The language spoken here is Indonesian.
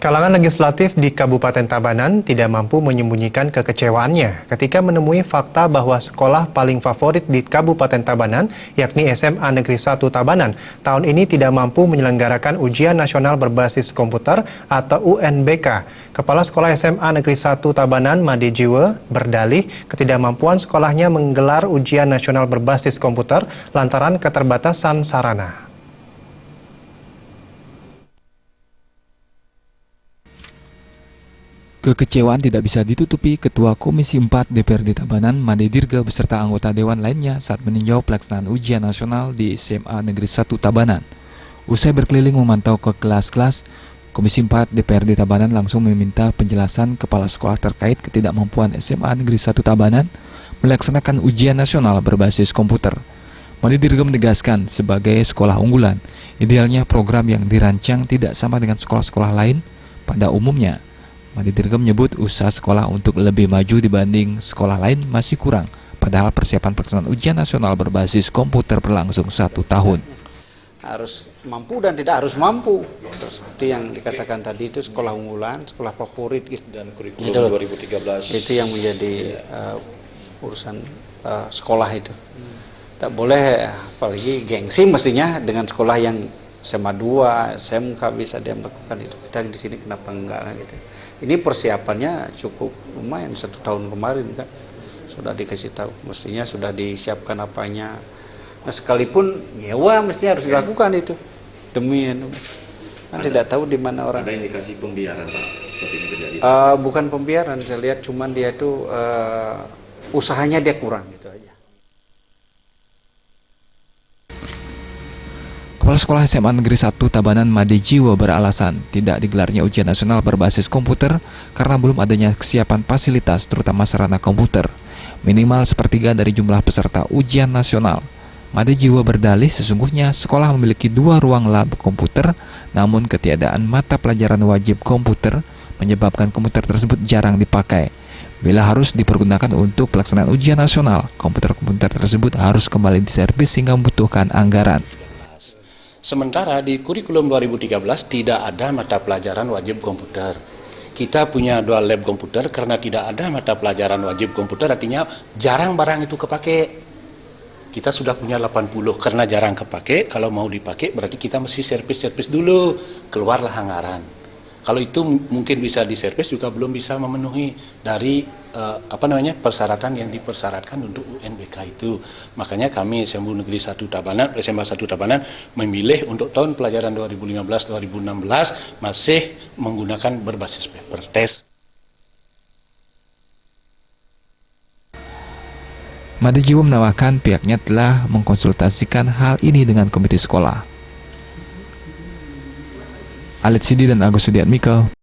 Kalangan legislatif di Kabupaten Tabanan tidak mampu menyembunyikan kekecewaannya ketika menemui fakta bahwa sekolah paling favorit di Kabupaten Tabanan, yakni SMA Negeri 1 Tabanan, tahun ini tidak mampu menyelenggarakan ujian nasional berbasis komputer atau UNBK. Kepala Sekolah SMA Negeri 1 Tabanan, Made Jiwa, berdalih ketidakmampuan sekolahnya menggelar ujian nasional berbasis komputer lantaran keterbatasan sarana. Kekecewaan tidak bisa ditutupi Ketua Komisi 4 DPRD Tabanan, Made Dirga beserta anggota Dewan lainnya saat meninjau pelaksanaan ujian nasional di SMA Negeri 1 Tabanan. Usai berkeliling memantau ke kelas-kelas, Komisi 4 DPRD Tabanan langsung meminta penjelasan kepala sekolah terkait ketidakmampuan SMA Negeri 1 Tabanan melaksanakan ujian nasional berbasis komputer. Made Dirga menegaskan sebagai sekolah unggulan, idealnya program yang dirancang tidak sama dengan sekolah-sekolah lain pada umumnya. Made Dirga menyebut usaha sekolah untuk lebih maju dibanding sekolah lain masih kurang, padahal persiapan pelaksanaan ujian nasional berbasis komputer berlangsung 1 tahun. Harus mampu dan tidak harus mampu. Seperti yang dikatakan tadi itu sekolah unggulan, sekolah favorit gitu. Dan kurikulum 2013 itu yang menjadi urusan sekolah itu. Tidak boleh, apalagi gengsi mestinya dengan sekolah yang SMA 2, SMK bisa dia melakukan itu. Kita di sini kenapa enggak gitu. Ini persiapannya cukup lumayan 1 tahun kemarin kan. Sudah dikasih tahu, mestinya sudah disiapkan apanya. Nah, sekalipun nyewa mestinya harus dilakukan itu. Demi kan tidak tahu di mana orang. Ada indikasi pembiaran Pak seperti ini terjadi? Bukan pembiaran, saya lihat cuman dia itu usahanya dia kurang gitu aja. Kepala Sekolah SMA Negeri 1 Tabanan, Made Jiwa beralasan tidak digelarnya ujian nasional berbasis komputer karena belum adanya kesiapan fasilitas terutama sarana komputer, minimal sepertiga dari jumlah peserta ujian nasional. Made Jiwa berdalih sesungguhnya sekolah memiliki 2 ruang lab komputer, namun ketiadaan mata pelajaran wajib komputer menyebabkan komputer tersebut jarang dipakai. Bila harus dipergunakan untuk pelaksanaan ujian nasional, komputer-komputer tersebut harus kembali diservis sehingga membutuhkan anggaran. Sementara di kurikulum 2013 tidak ada mata pelajaran wajib komputer. Kita punya 2 lab komputer karena tidak ada mata pelajaran wajib komputer, artinya jarang barang itu kepake. Kita sudah punya 80 karena jarang kepake, kalau mau dipakai berarti kita mesti servis dulu, keluarlah anggaran. Kalau itu mungkin bisa diservis juga belum bisa memenuhi dari persyaratan yang dipersyaratkan untuk UNBK itu. Makanya kami SMA Negeri 1 Tabanan, SMA 1 Tabanan memilih untuk tahun pelajaran 2015-2016 masih menggunakan berbasis paper test. Made Jiwa menambahkan pihaknya telah mengkonsultasikan hal ini dengan komite sekolah. Alit Sidi dan Agus Sudiatmiko.